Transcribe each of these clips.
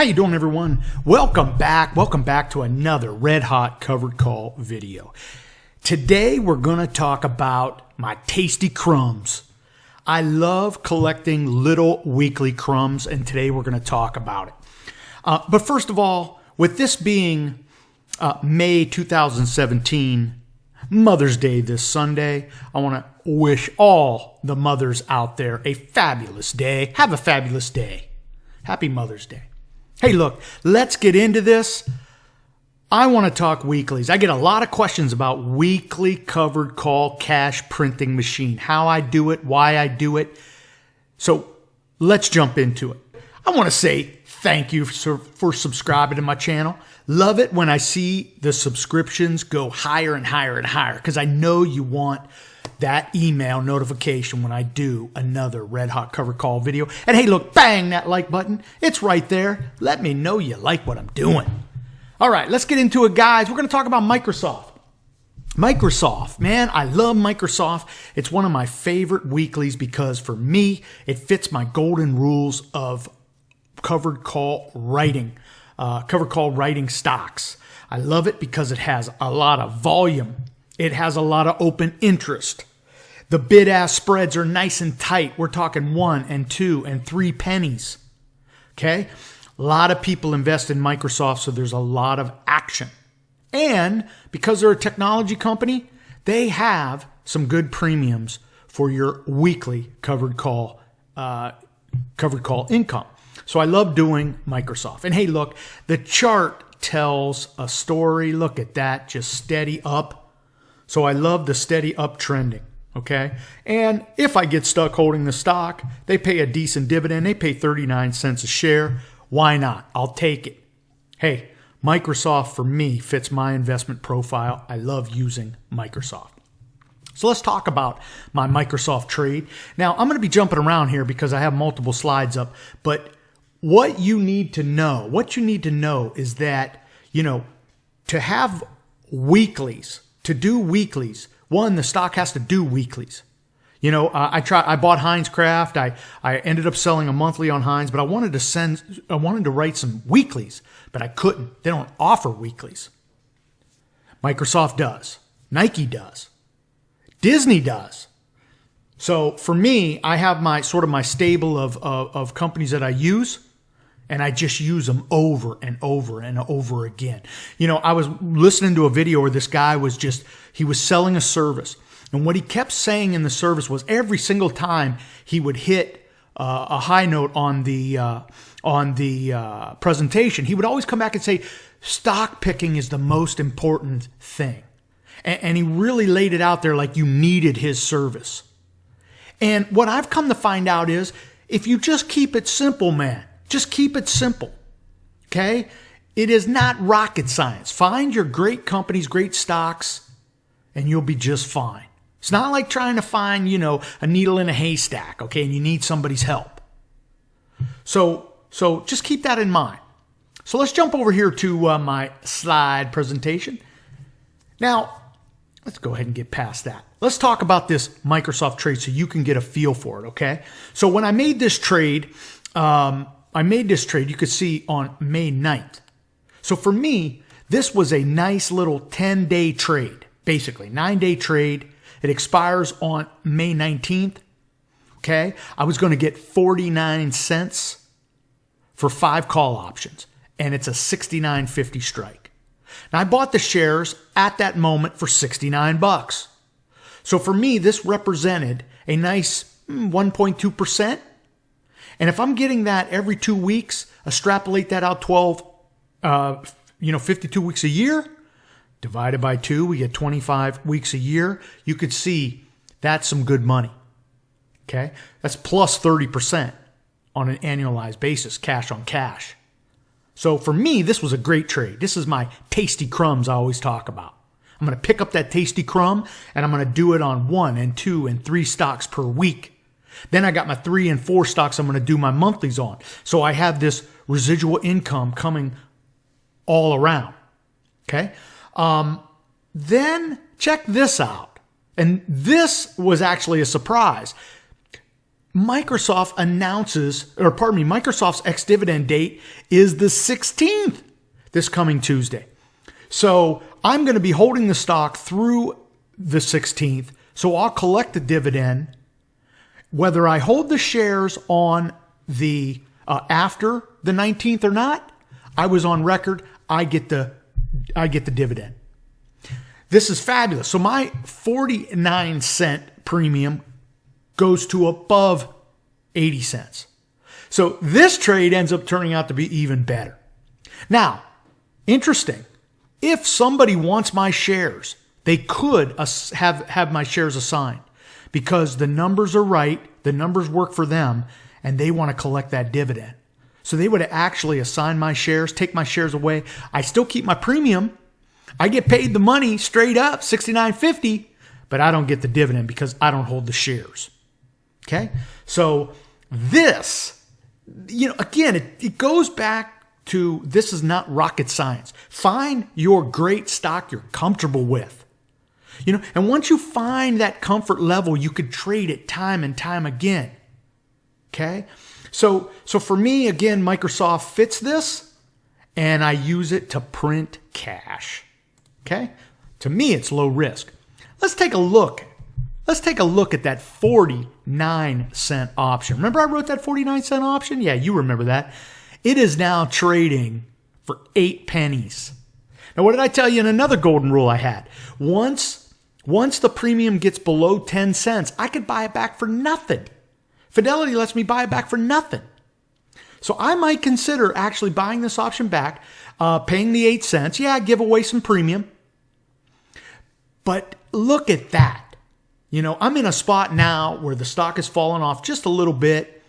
How you doing, everyone? Welcome back. Welcome back to another red hot covered call video. Today we're going to talk about my tasty crumbs. I love collecting little weekly crumbs, and today we're going to talk about it. But first of all, with this being May 2017, Mother's Day this Sunday, I want to wish all the mothers out there a fabulous day. Have a fabulous day. Happy Mother's Day. Hey, look, let's get into this. I want to talk weeklies. I get a lot of questions about weekly covered call cash printing machine, how I do it, why I do it. So let's jump into it. I want to say thank you for subscribing to my channel. Love it when I see the subscriptions go higher and higher and higher because I know you want that email notification when I do another red hot covered call video. And hey, look, bang that like button. It's right there. Let me know you like what I'm doing. All right, let's get into it, guys. We're going to talk about Microsoft. Microsoft, man, I love Microsoft. It's one of my favorite weeklies because for me, it fits my golden rules of covered call writing stocks. I love it because it has a lot of volume. It has a lot of open interest. The bid-ask spreads are nice and tight. We're talking 1 and 2 and 3 pennies. Okay? A lot of people invest in Microsoft, so there's a lot of action. And because they're a technology company, they have some good premiums for your weekly covered call income. So I love doing Microsoft. And hey, look, the chart tells a story. Look at that, just steady up. So I love the steady uptrending, okay? And if I get stuck holding the stock, they pay a decent dividend. They pay 39 cents a share. Why not? I'll take it. Hey, Microsoft for me fits my investment profile. I love using Microsoft. So let's talk about my Microsoft trade. Now, I'm going to be jumping around here because I have multiple slides up, but what you need to know is that, to have weeklies, to do weeklies, one, the stock has to do weeklies. I bought Heinz Craft. I ended up selling a monthly on Heinz, but I wanted to write some weeklies, but I couldn't. They don't offer weeklies. Microsoft does. Nike does. Disney does. So for me, I have my stable of companies that I use, and I just use them over and over and over again. I was listening to a video where this guy was selling a service. And what he kept saying in the service was every single time he would hit a high note on the presentation, he would always come back and say, stock picking is the most important thing. And he really laid it out there like you needed his service. And what I've come to find out is if you just keep it simple, man, just keep it simple, okay? It is not rocket science. Find your great companies, great stocks, and you'll be just fine. It's not like trying to find, a needle in a haystack, okay, and you need somebody's help. So just keep that in mind. So let's jump over here to my slide presentation. Now, let's go ahead and get past that. Let's talk about this Microsoft trade so you can get a feel for it, okay? So when I made this trade, you could see on May 9th. So for me, this was a nice little 10-day trade, basically 9-day trade. It expires on May 19th. Okay. I was going to get 49 cents for 5 call options, and it's a $69.50 strike. Now I bought the shares at that moment for $69. So for me, this represented a nice 1.2%. And if I'm getting that every 2 weeks, extrapolate that out 52 weeks a year, divided by 2, we get 25 weeks a year. You could see that's some good money. Okay? That's plus 30% on an annualized basis, cash on cash. So for me, this was a great trade. This is my tasty crumbs I always talk about. I'm going to pick up that tasty crumb and I'm going to do it on 1 and 2 and 3 stocks per week. Then I got my 3 and 4 stocks I'm going to do my monthlies on. So I have this residual income coming all around. Okay? Then check this out. And this was actually a surprise. Microsoft's ex-dividend date is the 16th, this coming Tuesday. So I'm going to be holding the stock through the 16th. So I'll collect the dividend. Whether I hold the shares on the after the 19th or not, I was on record. I get the dividend. This is fabulous. So my 49-cent premium goes to above 80 cents. So this trade ends up turning out to be even better. Now, interesting. If somebody wants my shares, they could have my shares assigned because the numbers are right, the numbers work for them, and they want to collect that dividend. So they would actually assign my shares, take my shares away. I still keep my premium. I get paid the money straight up, $69.50, but I don't get the dividend because I don't hold the shares. Okay? So this, again, it goes back to this is not rocket science. Find your great stock you're comfortable with. And once you find that comfort level, you could trade it time and time again. Okay? So for me, again, Microsoft fits this, and I use it to print cash. Okay? To me, it's low risk. Let's take a look. Let's take a look at that 49-cent option. Remember I wrote that 49-cent option? Yeah, you remember that. It is now trading for 8 pennies. Now, what did I tell you in another golden rule I had? Once the premium gets below 10 cents, I could buy it back for nothing. Fidelity lets me buy it back for nothing. So I might consider actually buying this option back, paying the 8 cents. Yeah, give away some premium. But look at that. I'm in a spot now where the stock has fallen off just a little bit.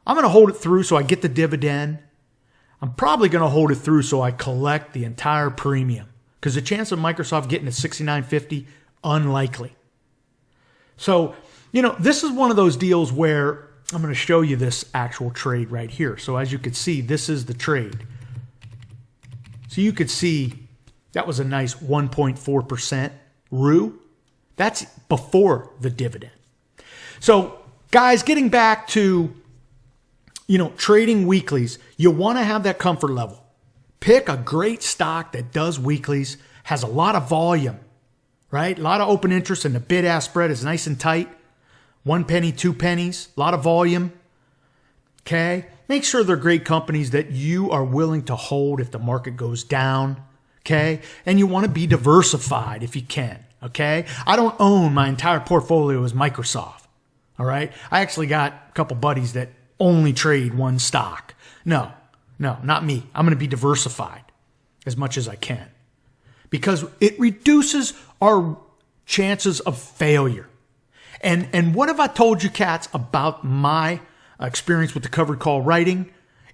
I'm going to hold it through so I get the dividend. I'm probably going to hold it through so I collect the entire premium because the chance of Microsoft getting to $69.50, unlikely. So, this is one of those deals where I'm going to show you this actual trade right here. So as you can see, this is the trade. So you could see that was a nice 1.4% ROE. That's before the dividend. So guys, getting back to, trading weeklies, you want to have that comfort level. Pick a great stock that does weeklies, has a lot of volume, right? A lot of open interest, and the bid-ask spread is nice and tight. 1 penny, 2 pennies, a lot of volume. Okay? Make sure they're great companies that you are willing to hold if the market goes down. Okay? And you want to be diversified if you can. Okay? I don't own my entire portfolio as Microsoft. All right? I actually got a couple buddies that only trade one stock. No, not me. I'm going to be diversified as much as I can because it reduces our chances of failure. And what have I told you cats about my experience with the covered call writing?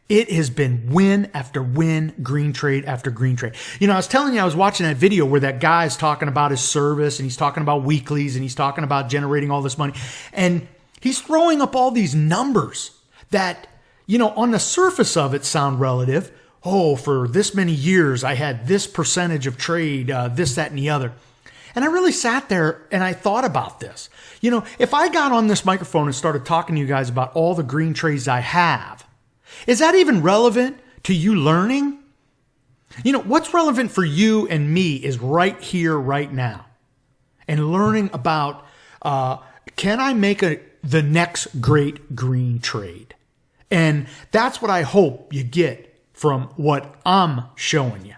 It has been win after win, green trade after green trade. I was telling you, I was watching that video where that guy is talking about his service and he's talking about weeklies and he's talking about generating all this money. And he's throwing up all these numbers that, on the surface of it sound relative. Oh, for this many years, I had this percentage of trade, this, that, and the other. And I really sat there and I thought about this. If I got on this microphone and started talking to you guys about all the green trades I have, is that even relevant to you learning? What's relevant for you and me is right here, right now. And learning about, can I make the next great green trade? And that's what I hope you get from what I'm showing you.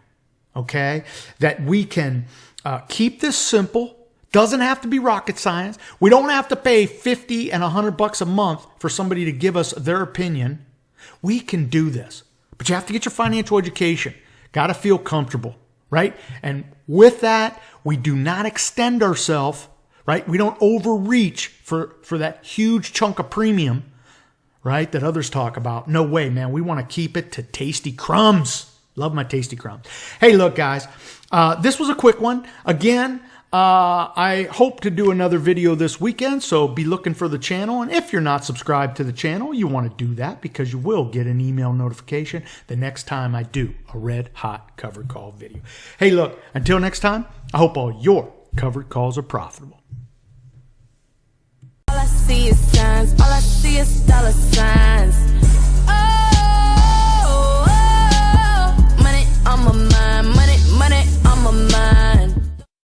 Okay? That we can keep this simple. Doesn't have to be rocket science. We don't have to pay $50 and $100 a month for somebody to give us their opinion. We can do this. But you have to get your financial education. Got to feel comfortable, right? And with that, we do not extend ourselves, right? We don't overreach for that huge chunk of premium, right, that others talk about. No way, man. We want to keep it to Tasty-Krums. Love my Tasty-Krums. Hey, look, guys. This was a quick one. Again, I hope to do another video this weekend, so be looking for the channel. And if you're not subscribed to the channel, you want to do that because you will get an email notification the next time I do a red hot covered call video. Hey, look, until next time, I hope all your covered calls are profitable. see is signs, all I see is dollar signs.